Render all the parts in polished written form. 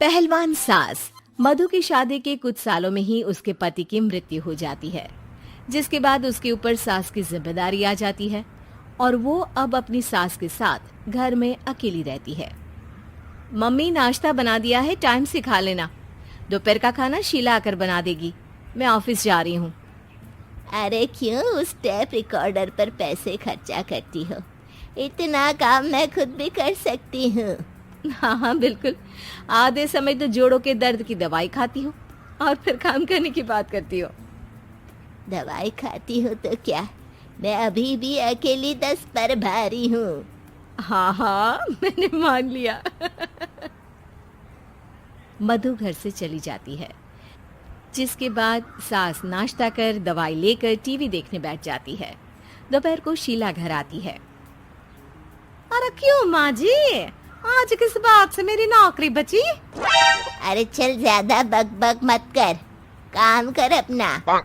पहलवान सास। मधु की शादी के कुछ सालों में ही उसके पति की मृत्यु हो जाती है, जिसके बाद उसके ऊपर सास की जिम्मेदारी आ जाती है और वो अब अपनी सास के साथ घर में अकेली रहती है। मम्मी, नाश्ता बना दिया है, टाइम से खा लेना। दोपहर का खाना शीला आकर बना देगी। मैं ऑफिस जा रही हूँ। अरे क्यों उस टेप रिकॉर्डर पर पैसे खर्चा करती हो? इतना काम मैं खुद भी कर सकती हूँ। हाँ हाँ बिल्कुल, आधे समय तो जोड़ों के दर्द की दवाई खाती हूँ और फिर काम करने की बात करती हो। दवाई खाती हो तो क्या, मैं अभी भी अकेली 10 पर भारी हूँ। हाँ हाँ मैंने मान लिया। मधु घर से चली जाती है, जिसके बाद सास नाश्ता कर दवाई लेकर टीवी देखने बैठ जाती है। दोपहर को शीला घर आती है। अरे क्यों माँ जी, आज किस बात से मेरी नौकरी बची? अरे चल, ज्यादा बक मत कर, काम कर अपना।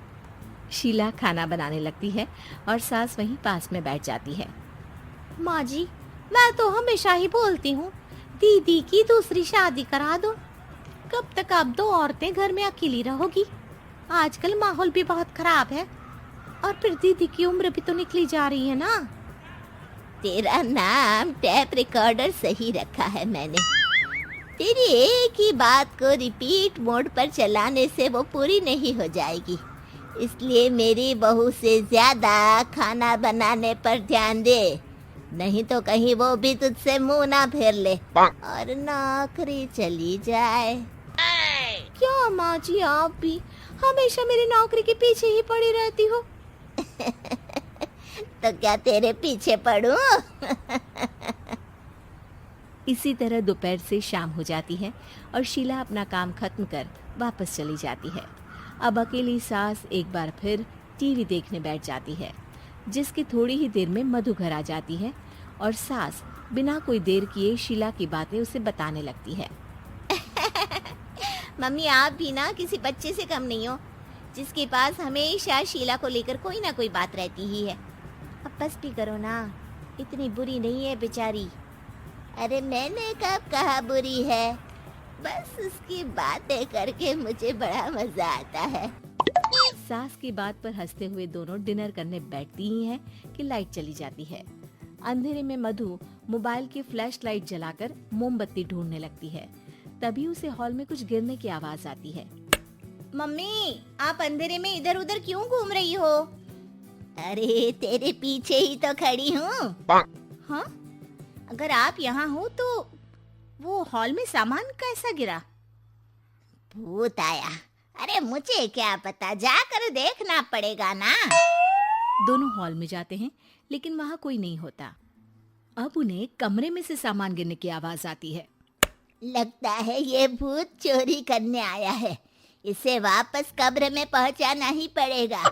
शीला खाना बनाने लगती है और सास वहीं पास में बैठ जाती है। माँ जी, मैं तो हमेशा ही बोलती हूँ, दीदी की दूसरी शादी करा दो। कब तक आप दो औरतें घर में अकेली रहोगी? आजकल माहौल भी बहुत खराब है और फिर दीदी की उम्र भी तो निकली जा रही है ना। तेरा नाम टेप रिकॉर्डर सही रखा है मैंने। तेरी एक ही बात को रिपीट मोड पर चलाने से वो पूरी नहीं हो जाएगी, इसलिए मेरी बहू से ज्यादा खाना बनाने पर ध्यान दे, नहीं तो कहीं वो भी तुझसे मुंह ना फेर ले और नौकरी चली जाए। क्या माँ जी, आप भी हमेशा मेरी नौकरी के पीछे ही पड़ी रहती हो? तो क्या तेरे पीछे पड़ूं? इसी तरह दोपहर से शाम हो जाती है और शीला अपना काम खत्म कर वापस चली जाती है। अब अकेली सास एक बार फिर टीवी देखने बैठ जाती है, जिसकी थोड़ी ही देर में मधु घर आ जाती है और सास बिना कोई देर किए शीला की बातें उसे बताने लगती है। मम्मी, आप भी ना किसी बच्चे से कम नहीं हो, जिसके पास हमेशा शीला को लेकर कोई ना कोई बात रहती ही है। अब बस भी करो ना, इतनी बुरी नहीं है बेचारी। अरे मैंने कब कहा बुरी है, बस उसकी बातें करके मुझे बड़ा मजा आता है। सास की बात पर हंसते हुए दोनों डिनर करने बैठती ही हैं कि लाइट चली जाती है। अंधेरे में मधु मोबाइल की फ्लैश लाइट जलाकर मोमबत्ती ढूंढने लगती है। तभी उसे हॉल में कुछ गिरने की आवाज आती है। मम्मी, आप अंधेरे में इधर उधर क्यों घूम रही हो? अरे तेरे पीछे ही तो खड़ी हूँ। हाँ? अगर आप यहाँ हो तो वो हॉल में सामान कैसा गिरा? भूत आया। अरे मुझे क्या पता, जाकर देखना पड़ेगा ना। दोनों हॉल में जाते हैं, लेकिन वहाँ कोई नहीं होता। अब उन्हें कमरे में से सामान गिरने की आवाज आती है। लगता है ये भूत चोरी करने आया है, इसे वापस कब्र में पहुंचाना ही पड़ेगा।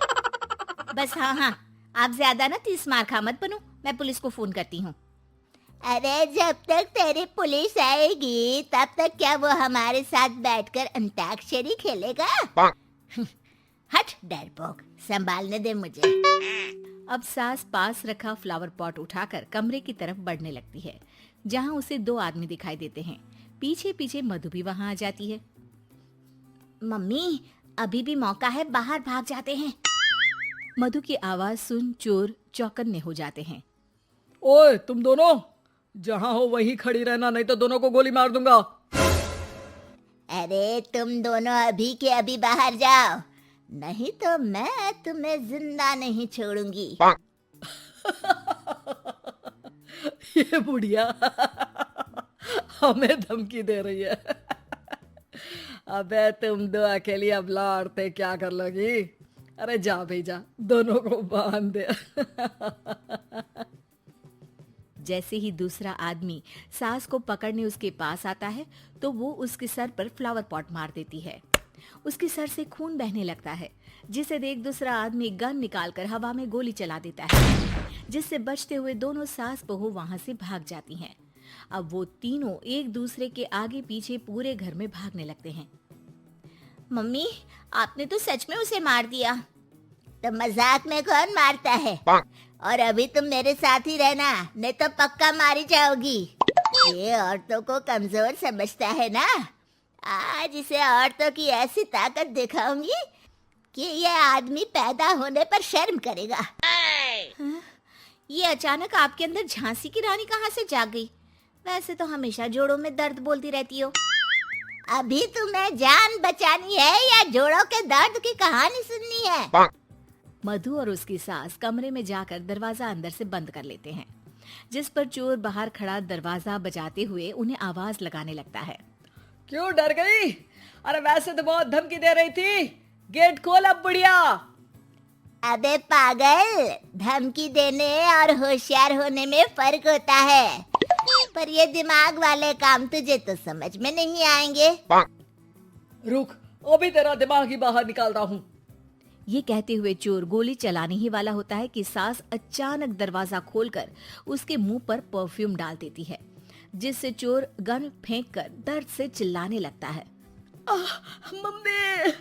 बस हाँ, आप ज्यादा ना 30 मार खा मत बनो, मैं पुलिस को फोन करती हूँ। अरे जब तक तेरी पुलिस आएगी तब तक क्या वो हमारे साथ बैठकर अंताक्षरी खेलेगा? हट डरपोक, संभालने दे मुझे। अब सास पास रखा फ्लावर पॉट उठाकर कमरे की तरफ बढ़ने लगती है, जहाँ उसे 2 आदमी दिखाई देते हैं। पीछे पीछे मधु भी वहाँ आ जाती है। मम्मी, अभी भी मौका है, बाहर भाग जाते हैं। मधु की आवाज सुन चोर चौकन्ने हो जाते हैं। ओए तुम दोनों, जहाँ हो वहीं खड़ी रहना, नहीं तो दोनों को गोली मार दूंगा। अरे तुम दोनों अभी के अभी बाहर जाओ, नहीं तो मैं तुम्हें जिंदा नहीं छोड़ूंगी। ये बुढ़िया हमें धमकी दे रही है। अबे तुम दो अकेली अबला औरतें क्या कर लोगी? अरे जा भेजा, दोनों को बांध दे। जैसे ही दूसरा आदमी सास को पकड़ने उसके पास आता है, तो वो उसके सर पर फ्लावर पॉट मार देती है। उसके सर से खून बहने लगता है, जिसे देख दूसरा आदमी गन निकालकर हवा में गोली चला देता है, जिससे बचते हुए दोनों सास बहू वहां से भाग जाती हैं। अब वो तीनों एक दूसरे के आगे पीछे पूरे घर में भागने लगते हैं। मम्मी, आपने तो सच में उसे मार दिया। तो मजाक में कौन मारता है? और अभी तुम मेरे साथ ही रहना, नहीं तो पक्का मारी जाओगी। ये औरतों को कमजोर समझता है ना। आज इसे औरतों की ऐसी ताकत दिखाऊंगी कि ये आदमी पैदा होने पर शर्म करेगा। ये अचानक आपके अंदर झांसी की रानी कहाँ से जाग गई? वैसे तो हमेशा जोड़ों में दर्द बोलती रहती हो। अभी तुम्हें जान बचानी है या जोड़ों के दर्द की कहानी सुननी है? मधु और उसकी सास कमरे में जाकर दरवाजा अंदर से बंद कर लेते हैं, जिस पर चोर बाहर खड़ा दरवाजा बजाते हुए उन्हें आवाज लगाने लगता है। क्यों डर गई? अरे वैसे तो बहुत धमकी दे रही थी। गेट खोल अब बुढ़िया। अबे पागल, धमकी देने और होशियार होने में फर्क होता है, पर ये दिमाग वाले काम तुझे तो समझ में नहीं आएंगे। रुक, अभी तेरा दिमाग ही बाहर निकालता हूँ। ये कहते हुए चोर गोली चलाने ही वाला होता है कि सास अचानक दरवाजा खोलकर उसके मुंह पर परफ्यूम डाल देती है, जिससे चोर गन फेंककर दर्द से चिल्लाने लगता है। मम्मी,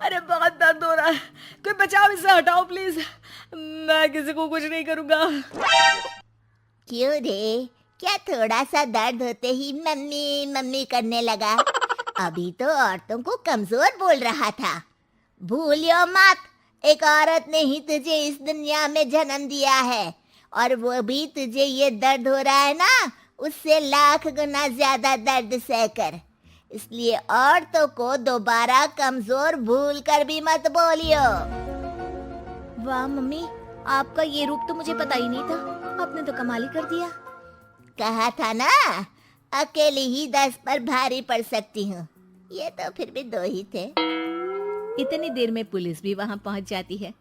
अरे बहुत दर्द हो रहा है, कोई बचाओ, इसे हटाओ प्लीज। मैं किसी को कुछ नहीं करूँगा। क्यों रे, क्या थोड़ा सा दर्द होते ही मम्मी मम्मी करने लगा? अभी तो औरतों को कमजोर बोल रहा था। भूलियो मत, एक औरत ने ही तुझे इस दुनिया में जन्म दिया है, और वो भी तुझे ये दर्द हो रहा है ना, उससे लाख गुना ज्यादा दर्द सहकर। इसलिए औरतों को दोबारा कमजोर भूल कर भी मत बोलियो। वाह मम्मी, आपका ये रूप तो मुझे पता ही नहीं था। आपने तो कमाल ही कर दिया। कहा था ना, अकेली ही 10 पर भारी पड़ सकती हूँ। ये तो फिर भी 2 ही थे। इतनी देर में पुलिस भी वहाँ पहुँच जाती है।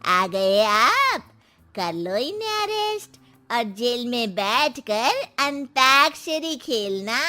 आ गए आप, कर लो इन्हें अरेस्ट और जेल में बैठकर अंताक्षरी खेलना।